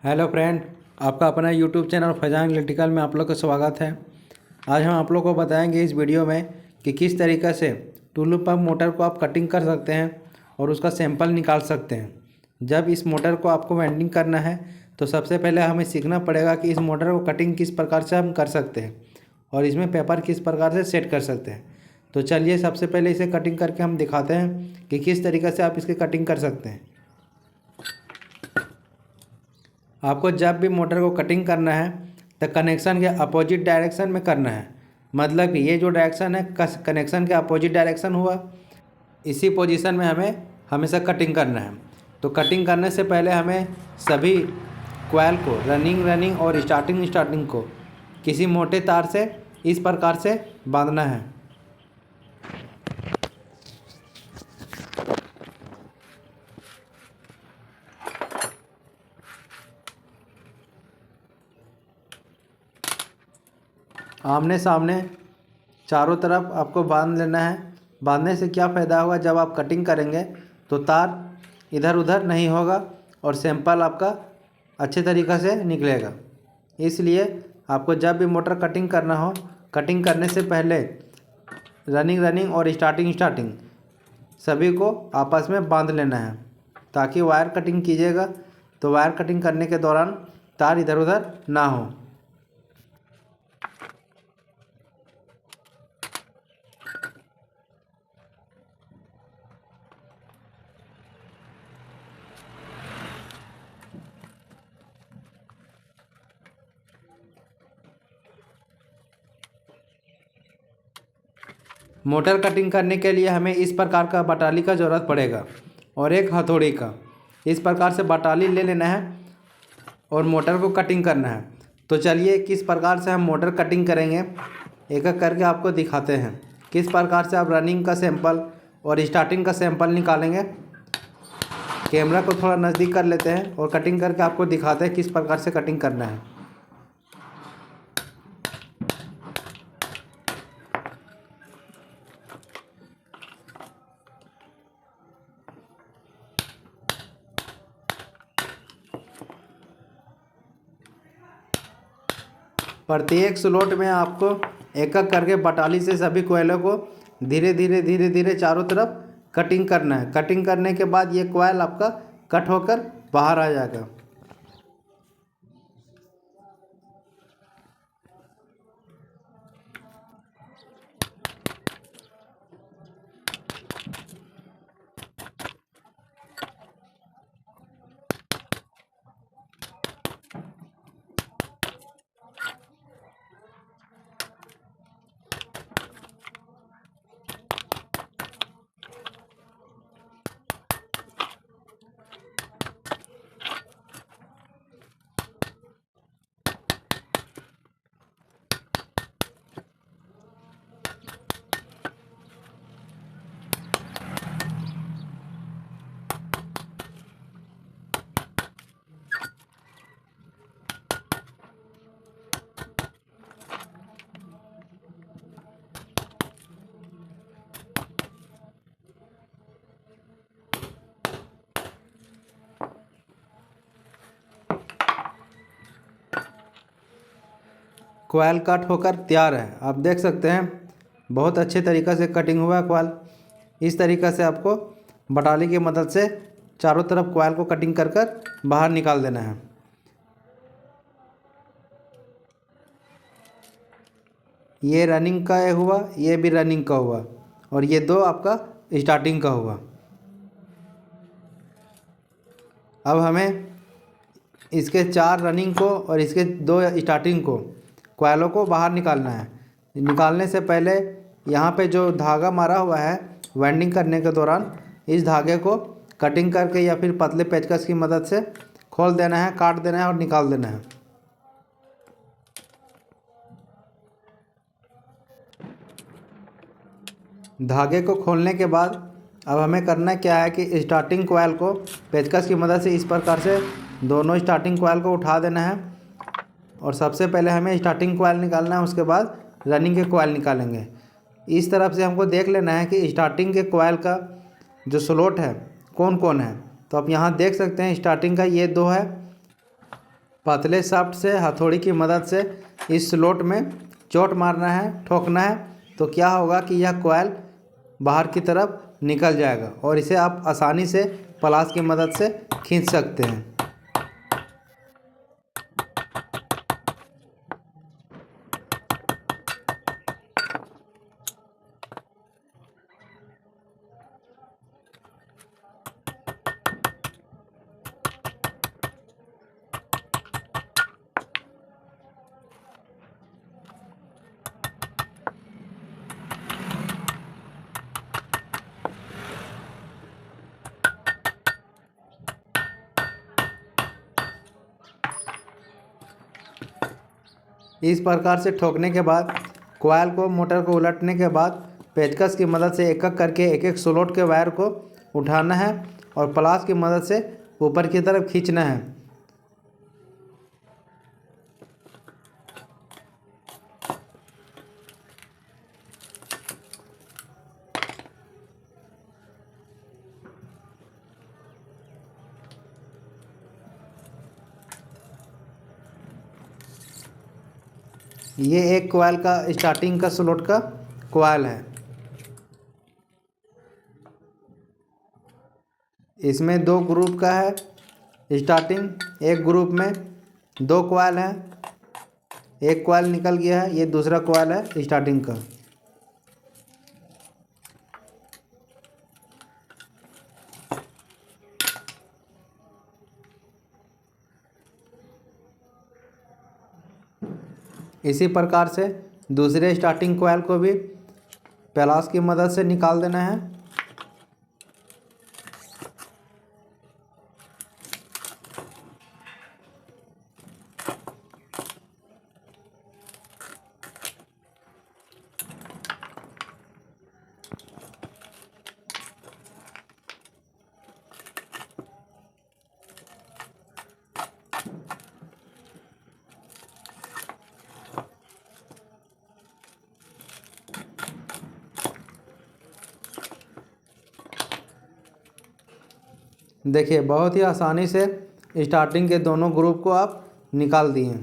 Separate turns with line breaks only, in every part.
Hello friend, आपका अपना YouTube channel Faizan electrical में आप लोग का स्वागत है। आज हम आप लोग को बताएंगे इस वीडियो में कि किस तरीक़े से टुल्लू पंप मोटर को आप कटिंग कर सकते हैं और उसका सैंपल निकाल सकते हैं। जब इस मोटर को आपको वेल्डिंग करना है तो सबसे पहले हमें सीखना पड़ेगा कि इस मोटर को कटिंग किस प्रकार से हम कर सकते हैं और इसमें पेपर किस प्रकार से सेट कर सकते हैं। तो चलिए सबसे पहले इसे कटिंग करके हम दिखाते हैं कि किस तरीक़े से आप इसकी कटिंग कर सकते हैं। आपको जब भी मोटर को कटिंग करना है तो कनेक्शन के अपोजिट डायरेक्शन में करना है। मतलब कि ये जो डायरेक्शन है कनेक्शन के अपोजिट डायरेक्शन हुआ, इसी पोजीशन में हमें हमेशा कटिंग करना है। तो कटिंग करने से पहले हमें सभी कॉइल को रनिंग और स्टार्टिंग को किसी मोटे तार से इस प्रकार से बांधना है। आमने सामने चारों तरफ आपको बांध लेना है। बांधने से क्या फ़ायदा होगा, जब आप कटिंग करेंगे तो तार इधर उधर नहीं होगा और सैंपल आपका अच्छे तरीक़े से निकलेगा। इसलिए आपको जब भी मोटर कटिंग करना हो, कटिंग करने से पहले रनिंग और स्टार्टिंग सभी को आपस में बांध लेना है, ताकि वायर कटिंग कीजिएगा तो वायर कटिंग करने के दौरान तार इधर उधर ना हो। मोटर कटिंग करने के लिए हमें इस प्रकार का बटाली का ज़रूरत पड़ेगा और एक हथौड़ी का। इस प्रकार से बटाली ले लेना है और मोटर को कटिंग करना है। तो चलिए किस प्रकार से हम मोटर कटिंग करेंगे एक एक करके आपको दिखाते हैं। किस प्रकार से आप रनिंग का सैंपल और स्टार्टिंग का सैंपल निकालेंगे। कैमरा को थोड़ा नज़दीक कर लेते हैं और कटिंग करके आपको दिखाते हैं किस प्रकार से कटिंग करना है। प्रत्येक स्लॉट में आपको एक एक करके बटाली से सभी कोयलों को धीरे धीरे चारों तरफ कटिंग करना है। कटिंग करने के बाद ये कोयल आपका कट होकर बाहर आ जाएगा। कोयल कट होकर तैयार है। आप देख सकते हैं बहुत अच्छे तरीक़े से कटिंग हुआ है कोयल। इस तरीक़े से आपको बटाली की मदद से चारों तरफ कोयल को कटिंग कर बाहर निकाल देना है। ये रनिंग का हुआ, ये भी रनिंग का हुआ और ये दो आपका स्टार्टिंग का हुआ। अब हमें इसके 4 रनिंग को और इसके 2 स्टार्टिंग को कोयलों को बाहर निकालना है। निकालने से पहले यहाँ पे जो धागा मारा हुआ है वेल्डिंग करने के दौरान, इस धागे को कटिंग करके या फिर पतले पेचकस की मदद से खोल देना है, काट देना है और निकाल देना है। धागे को खोलने के बाद अब हमें करना क्या है कि स्टार्टिंग कोयल को पेचकस की मदद से इस प्रकार से दोनों स्टार्टिंग कोयल को उठा देना है और सबसे पहले हमें स्टार्टिंग कोयल निकालना है, उसके बाद रनिंग के कोयल निकालेंगे। इस तरफ से हमको देख लेना है कि स्टार्टिंग के कोयल का जो स्लॉट है कौन कौन है। तो आप यहाँ देख सकते हैं स्टार्टिंग का ये 2 है पतले शाफ्ट से हथौड़ी की मदद से इस स्लॉट में चोट मारना है, ठोकना है, तो क्या होगा कि यह कॉइल बाहर की तरफ निकल जाएगा और इसे आप आसानी से प्लास की मदद से खींच सकते हैं। इस प्रकार से ठोकने के बाद कॉइल को, मोटर को उलटने के बाद पेचकस की मदद से एक एक करके एक एक स्लॉट के वायर को उठाना है और प्लास की मदद से ऊपर की तरफ खींचना है। ये एक कॉइल का स्टार्टिंग का स्लॉट का कॉइल है। इसमें दो ग्रुप का है स्टार्टिंग, एक ग्रुप में दो कॉइल है, एक कॉइल निकल गया है, ये दूसरा कॉइल है स्टार्टिंग का। इसी प्रकार से दूसरे स्टार्टिंग कॉइल को भी प्लास की मदद से निकाल देना है। देखिए बहुत ही आसानी से स्टार्टिंग के दोनों ग्रुप को आप निकाल दिए।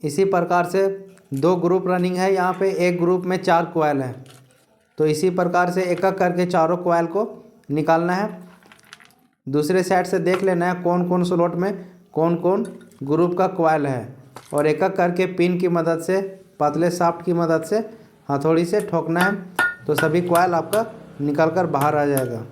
इसी प्रकार से दो ग्रुप रनिंग है, यहाँ पे एक ग्रुप में 4 कॉइल है, तो इसी प्रकार से एक एक करके चारों कॉइल को निकालना है। दूसरे साइड से देख लेना है कौन कौन स्लॉट में कौन कौन ग्रुप का कॉइल है और एक एक करके पिन की मदद से, पतले शाफ्ट की मदद से हथौड़ी से ठोकना है, तो सभी कॉइल आपका निकल कर बाहर आ जाएगा।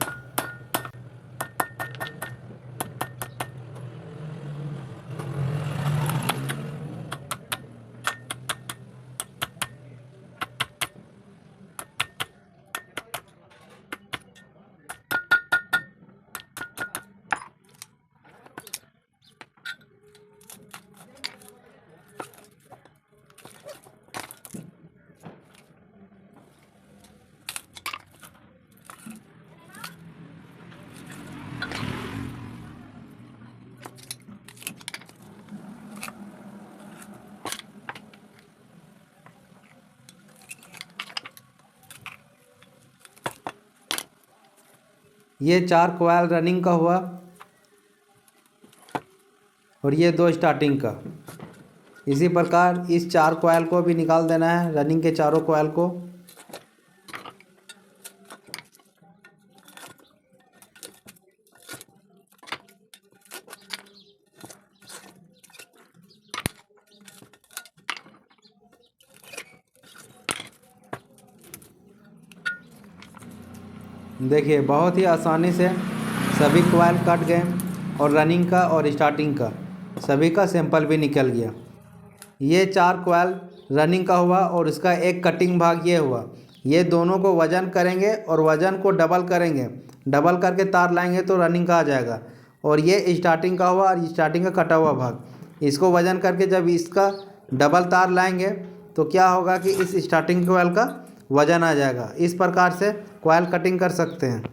ये 4 कॉइल रनिंग का हुआ और ये 2 स्टार्टिंग का। इसी प्रकार इस 4 कॉइल को भी निकाल देना है, रनिंग के चारों कॉइल को। देखिए बहुत ही आसानी से सभी कॉइल कट गए और रनिंग का और स्टार्टिंग का सभी का सैंपल भी निकल गया। ये 4 कॉइल रनिंग का हुआ और इसका एक कटिंग भाग ये हुआ। ये दोनों को वज़न करेंगे और वज़न को डबल करेंगे, डबल करके तार लाएंगे तो रनिंग का आ जाएगा। और ये स्टार्टिंग का हुआ और स्टार्टिंग का कटा हुआ भाग, इसको वज़न करके जब इसका डबल तार लाएंगे तो क्या होगा कि इस स्टार्टिंग कॉइल का वज़न आ जाएगा। इस प्रकार से कॉइल कटिंग कर सकते हैं।